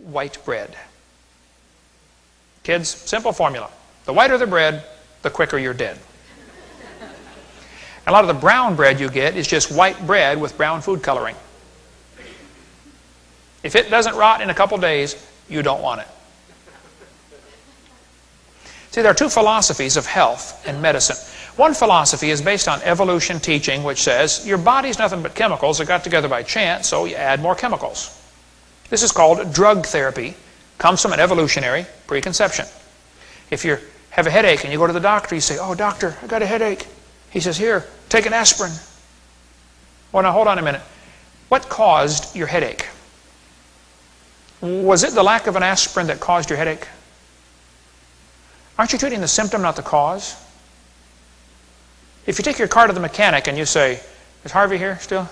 white bread. Kids, simple formula. The whiter the bread, the quicker you're dead. A lot of the brown bread you get is just white bread with brown food coloring. If it doesn't rot in a couple days, you don't want it. See, there are two philosophies of health and medicine. One philosophy is based on evolution teaching, which says your body's nothing but chemicals that got together by chance, so you add more chemicals. This is called drug therapy. Comes from an evolutionary preconception. If you have a headache and you go to the doctor, you say, "Oh, doctor, I got a headache." He says, "Here, take an aspirin." Well, now hold on a minute. What caused your headache? Was it the lack of an aspirin that caused your headache? Aren't you treating the symptom, not the cause? If you take your car to the mechanic and you say, "Is Harvey here still?"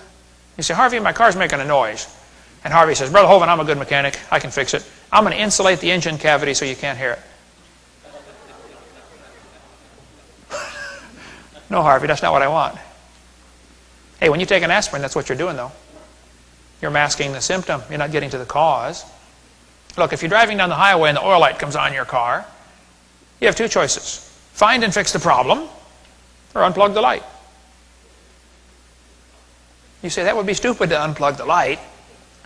You say, "Harvey, my car's making a noise." And Harvey says, "Brother Hovind, I'm a good mechanic. I can fix it. I'm going to insulate the engine cavity so you can't hear it." No, Harvey, that's not what I want. Hey, when you take an aspirin, that's what you're doing, though. You're masking the symptom. You're not getting to the cause. Look, if you're driving down the highway and the oil light comes on in your car, you have two choices. Find and fix the problem, or unplug the light. You say, that would be stupid to unplug the light.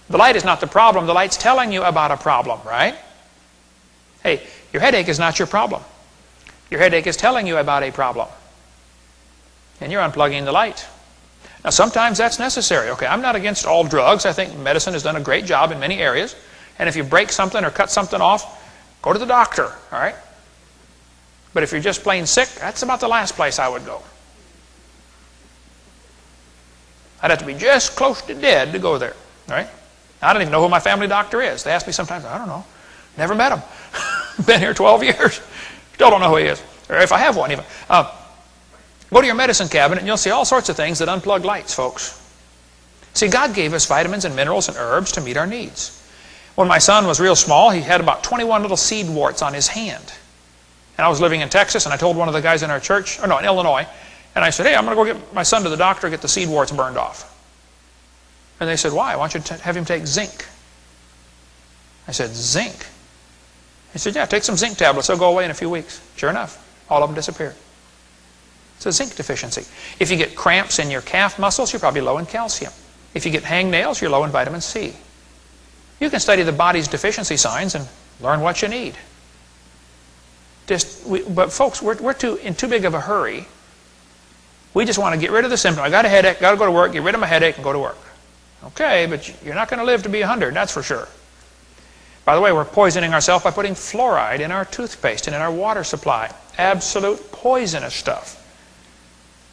The light is not the problem. The light's telling you about a problem, right? Hey, your headache is not your problem. Your headache is telling you about a problem. And you're unplugging the light. Now, sometimes that's necessary. Okay, I'm not against all drugs. I think medicine has done a great job in many areas. And if you break something or cut something off, go to the doctor, all right? But if you're just plain sick, that's about the last place I would go. I'd have to be just close to dead to go there, all right? I don't even know who my family doctor is. They ask me sometimes, I don't know. Never met him. Been here 12 years. Still don't know who he is. Or if I have one even. Go to your medicine cabinet and you'll see all sorts of things that unplug lights, folks. See, God gave us vitamins and minerals and herbs to meet our needs. When my son was real small, he had about 21 little seed warts on his hand. And I was living in Texas, and I told one of the guys in our church, or no, in Illinois, and I said, "Hey, I'm going to go get my son to the doctor, get the seed warts burned off." And they said, "Why? Why don't you have him take zinc?" I said, "Zinc?" He said, "Yeah, take some zinc tablets. They'll go away in a few weeks." Sure enough, all of them disappeared. It's a zinc deficiency. If you get cramps in your calf muscles, you're probably low in calcium. If you get hangnails, you're low in vitamin C. You can study the body's deficiency signs and learn what you need. But folks, we're in too big of a hurry. We just want to get rid of the symptom. I got a headache, got to go to work, get rid of my headache and go to work. Okay, but you're not going to live to be 100, that's for sure. By the way, we're poisoning ourselves by putting fluoride in our toothpaste and in our water supply. Absolute poisonous stuff.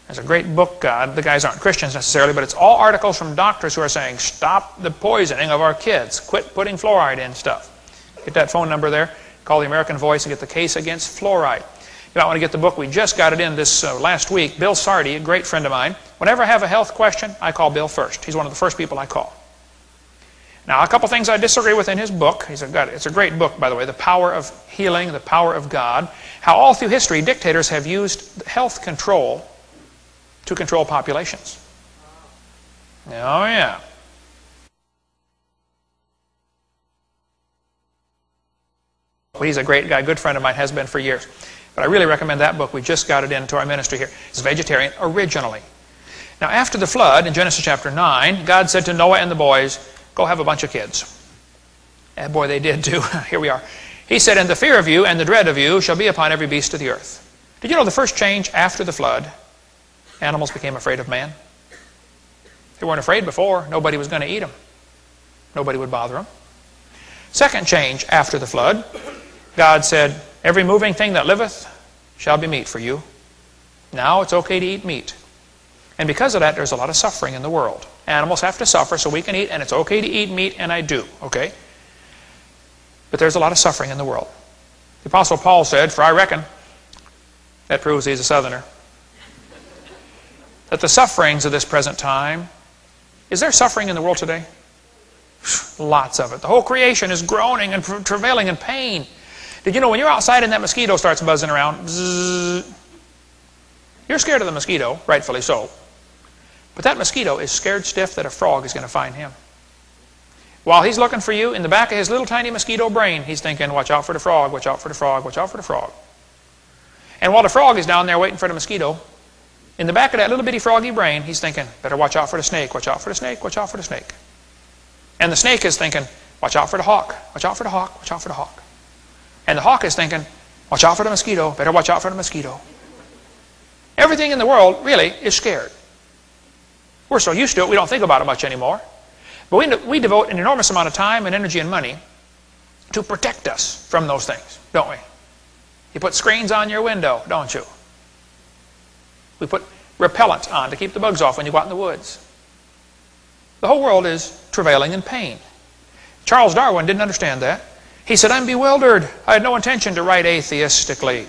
There's a great book, the guys aren't Christians necessarily, but it's all articles from doctors who are saying, stop the poisoning of our kids. Quit putting fluoride in stuff. Get that phone number there. Call the American Voice and get the case against fluoride. You might want to get the book. We just got it in this last week. Bill Sardi, a great friend of mine. Whenever I have a health question, I call Bill first. He's one of the first people I call. Now, a couple things I disagree with in his book. It's a great book, by the way, The Power of Healing, The Power of God. How all through history, dictators have used health control to control populations. Oh, yeah. Well, he's a great guy, good friend of mine, has been for years. But I really recommend that book. We just got it into our ministry here. It's vegetarian originally. Now, after the flood, in Genesis chapter 9, God said to Noah and the boys, go have a bunch of kids. And boy, they did too. Here we are. He said, and the fear of you and the dread of you shall be upon every beast of the earth. Did you know the first change after the flood? Animals became afraid of man. They weren't afraid before. Nobody was going to eat them. Nobody would bother them. Second change after the flood, God said, every moving thing that liveth shall be meat for you. Now it's okay to eat meat. And because of that, there's a lot of suffering in the world. Animals have to suffer so we can eat, and it's okay to eat meat, and I do, okay? But there's a lot of suffering in the world. The Apostle Paul said, for I reckon, that proves he's a southerner, that the sufferings of this present time, is there suffering in the world today? Lots of it. The whole creation is groaning and travailing in pain. Did you know when you're outside and that mosquito starts buzzing around, bzzz, you're scared of the mosquito, rightfully so. But that mosquito is scared stiff that a frog is going to find him. While he's looking for you, in the back of his little tiny mosquito brain, he's thinking, watch out for the frog, watch out for the frog, watch out for the frog. And while the frog is down there waiting for the mosquito, in the back of that little bitty froggy brain, he's thinking, better watch out for the snake, watch out for the snake, watch out for the snake. And the snake is thinking, watch out for the hawk, watch out for the hawk, watch out for the hawk. And the hawk is thinking, watch out for the mosquito, better watch out for the mosquito. Everything in the world really is scared. We're so used to it, we don't think about it much anymore. But we devote an enormous amount of time and energy and money to protect us from those things, don't we? You put screens on your window, don't you? We put repellent on to keep the bugs off when you go out in the woods. The whole world is travailing in pain. Charles Darwin didn't understand that. He said, I'm bewildered. I had no intention to write atheistically.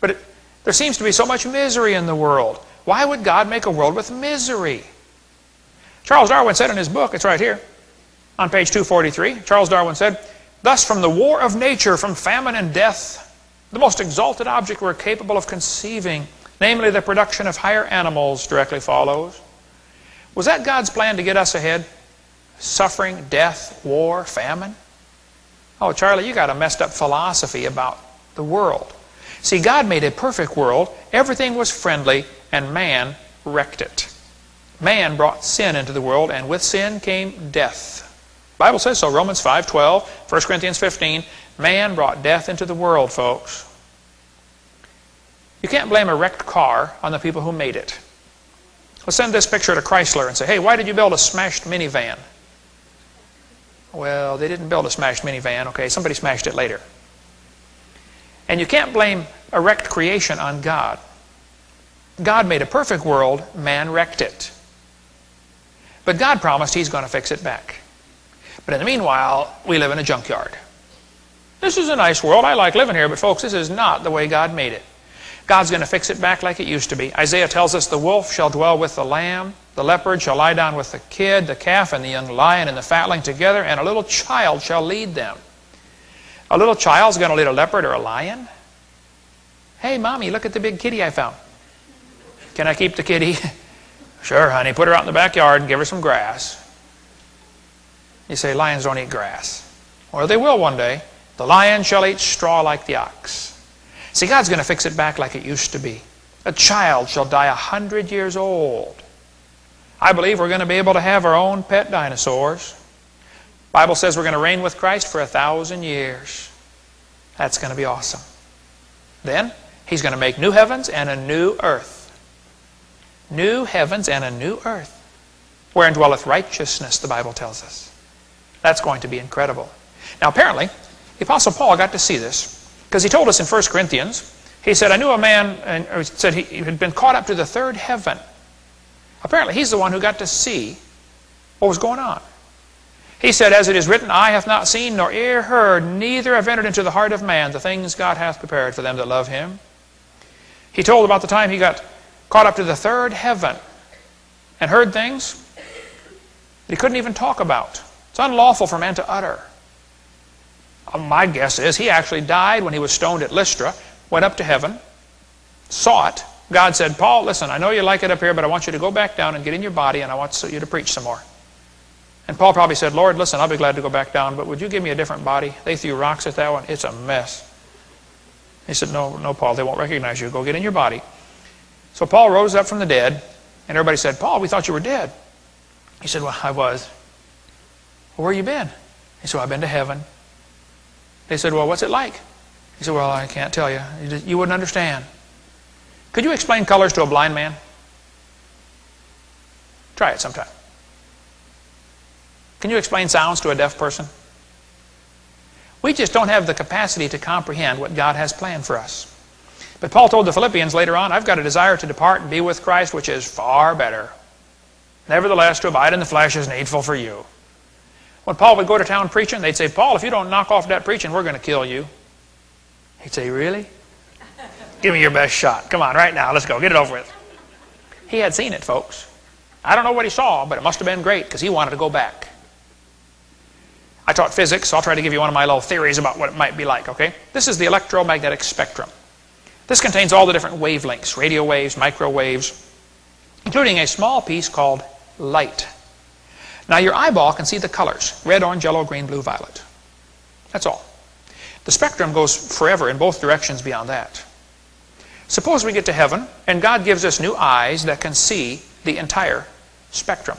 But there seems to be so much misery in the world. Why would God make a world with misery? Charles Darwin said in his book, it's right here, on page 243, Charles Darwin said, thus from the war of nature, from famine and death, the most exalted object we're capable of conceiving, namely the production of higher animals, directly follows. Was that God's plan to get us ahead? Suffering, death, war, famine? Oh, Charlie, you got a messed up philosophy about the world. See, God made a perfect world. Everything was friendly, and man wrecked it. Man brought sin into the world, and with sin came death. The Bible says so, Romans 5:12, 1 Corinthians 15. Man brought death into the world, folks. You can't blame a wrecked car on the people who made it. Let's send this picture to Chrysler and say, hey, why did you build a smashed minivan? Well, they didn't build a smashed minivan, okay? Somebody smashed it later. And you can't blame a wrecked creation on God. God made a perfect world, man wrecked it. But God promised He's going to fix it back. But in the meanwhile, we live in a junkyard. This is a nice world. I like living here, but folks, this is not the way God made it. God's going to fix it back like it used to be. Isaiah tells us the wolf shall dwell with the lamb, the leopard shall lie down with the kid, the calf and the young lion and the fatling together, and a little child shall lead them. A little child's going to lead a leopard or a lion? Hey, Mommy, look at the big kitty I found. Can I keep the kitty? Sure, honey. Put her out in the backyard and give her some grass. You say, lions don't eat grass. Well, they will one day. The lion shall eat straw like the ox. See, God's going to fix it back like it used to be. A child shall die 100 years old. I believe we're going to be able to have our own pet dinosaurs. The Bible says we're going to reign with Christ for 1,000 years. That's going to be awesome. Then, He's going to make new heavens and a new earth. New heavens and a new earth, wherein dwelleth righteousness, the Bible tells us. That's going to be incredible. Now, apparently, the Apostle Paul got to see this, because he told us in 1 Corinthians, he said, I knew a man, and he said he had been caught up to the third heaven. Apparently, he's the one who got to see what was going on. He said, as it is written, eye hath not seen, nor ear heard, neither have entered into the heart of man the things God hath prepared for them that love Him. He told about the time he got caught up to the third heaven and heard things that he couldn't even talk about. It's unlawful for man to utter. My guess is he actually died when he was stoned at Lystra, went up to heaven, saw it. God said, Paul, listen, I know you like it up here, but I want you to go back down and get in your body, and I want you to preach some more. And Paul probably said, Lord, listen, I'll be glad to go back down, but would you give me a different body? They threw rocks at that one. It's a mess. He said, no, Paul, they won't recognize you. Go get in your body. So Paul rose up from the dead, and everybody said, Paul, we thought you were dead. He said, well, I was. Well, where you been? He said, well, I've been to heaven. They said, well, what's it like? He said, well, I can't tell you. You wouldn't understand. Could you explain colors to a blind man? Try it sometime. Can you explain sounds to a deaf person? We just don't have the capacity to comprehend what God has planned for us. But Paul told the Philippians later on, I've got a desire to depart and be with Christ, which is far better. Nevertheless, to abide in the flesh is needful for you. When Paul would go to town preaching, they'd say, Paul, if you don't knock off that preaching, we're going to kill you. He'd say, really? Give me your best shot. Come on, right now, let's go. Get it over with. He had seen it, folks. I don't know what he saw, but it must have been great because he wanted to go back. I taught physics, so I'll try to give you one of my little theories about what it might be like, okay? This is the electromagnetic spectrum. This contains all the different wavelengths, radio waves, microwaves, including a small piece called light. Now your eyeball can see the colors. Red, orange, yellow, green, blue, violet. That's all. The spectrum goes forever in both directions beyond that. Suppose we get to heaven and God gives us new eyes that can see the entire spectrum.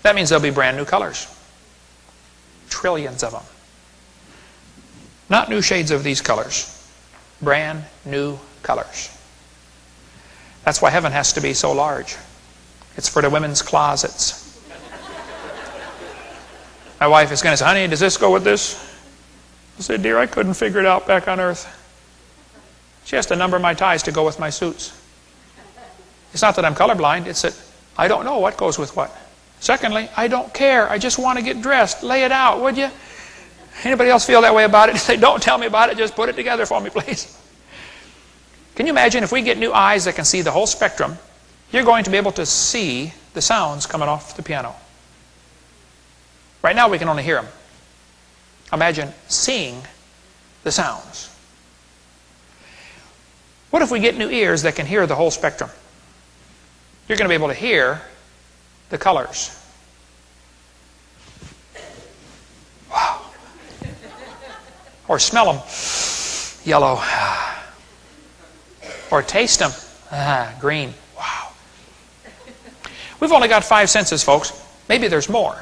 That means there'll be brand new colors. Trillions of them. Not new shades of these colors. Brand new colors. That's why heaven has to be so large. It's for the women's closets. My wife is going to say, honey, does this go with this? I said, dear, I couldn't figure it out back on earth. She has to number my ties to go with my suits. It's not that I'm colorblind. It's that I don't know what goes with what. Secondly, I don't care. I just want to get dressed. Lay it out, would you? Anybody else feel that way about it? Say, don't tell me about it. Just put it together for me, please. Can you imagine if we get new eyes that can see the whole spectrum, you're going to be able to see the sounds coming off the piano. Right now we can only hear them. Imagine seeing the sounds. What if we get new ears that can hear the whole spectrum? You're going to be able to hear the colors. Wow. Or smell them. Yellow. Or taste them. Green. Wow. We've only got 5 senses, folks. Maybe there's more.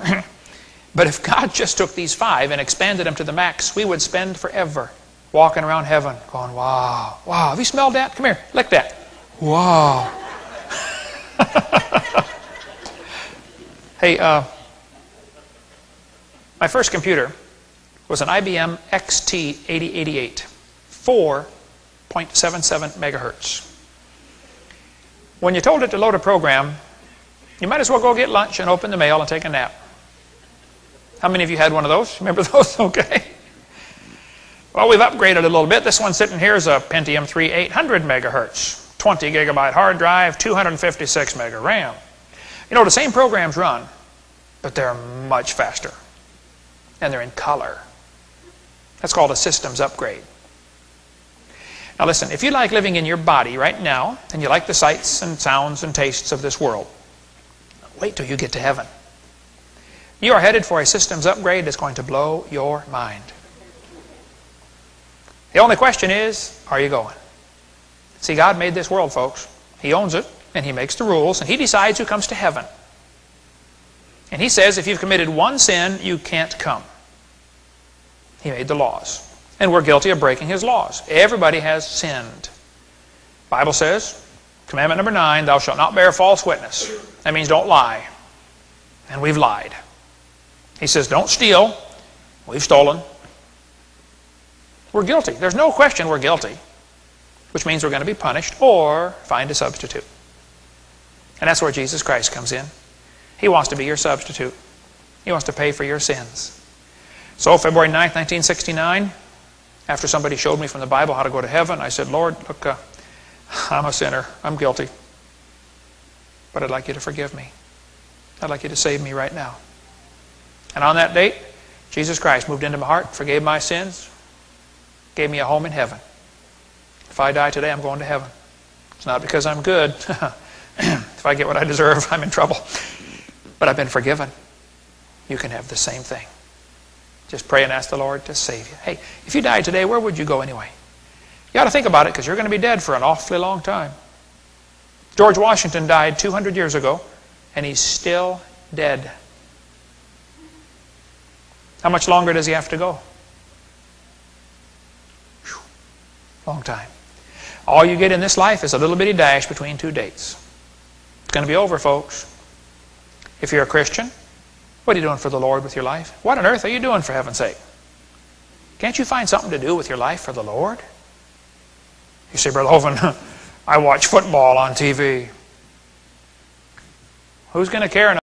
But if God just took these 5 and expanded them to the max, we would spend forever walking around heaven going, wow, wow. Have you smelled that? Come here, lick that. Wow. Hey, my first computer was an IBM XT8088, 4.77 megahertz. When you told it to load a program, you might as well go get lunch and open the mail and take a nap. How many of you had one of those? Remember those? Okay. Well, we've upgraded a little bit. This one sitting here is a Pentium 3 800 megahertz, 20 gigabyte hard drive, 256 mega RAM. You know, the same programs run, but they're much faster. And they're in color. That's called a systems upgrade. Now listen, if you like living in your body right now, and you like the sights and sounds and tastes of this world, wait till you get to heaven. You are headed for a systems upgrade that's going to blow your mind. The only question is, are you going? See, God made this world, folks. He owns it, and He makes the rules, and He decides who comes to heaven. And He says if you've committed one sin, you can't come. He made the laws. And we're guilty of breaking His laws. Everybody has sinned. The Bible says, commandment number 9, thou shalt not bear false witness. That means don't lie. And we've lied. He says, don't steal. We've stolen. We're guilty. There's no question we're guilty, which means we're going to be punished or find a substitute. And that's where Jesus Christ comes in. He wants to be your substitute. He wants to pay for your sins. So February 9th, 1969, after somebody showed me from the Bible how to go to heaven, I said, Lord, look, I'm a sinner. I'm guilty. But I'd like you to forgive me. I'd like you to save me right now. And on that date, Jesus Christ moved into my heart, forgave my sins, gave me a home in heaven. If I die today, I'm going to heaven. It's not because I'm good. If I get what I deserve, I'm in trouble. But I've been forgiven. You can have the same thing. Just pray and ask the Lord to save you. Hey, if you died today, where would you go anyway? You ought to think about it, because you're going to be dead for an awfully long time. George Washington died 200 years ago, and he's still dead. How much longer does he have to go? Whew. Long time. All you get in this life is a little bitty dash between 2 dates. It's going to be over, folks. If you're a Christian, what are you doing for the Lord with your life? What on earth are you doing, for heaven's sake? Can't you find something to do with your life for the Lord? You say, Brother Hovind, I watch football on TV. Who's going to care enough?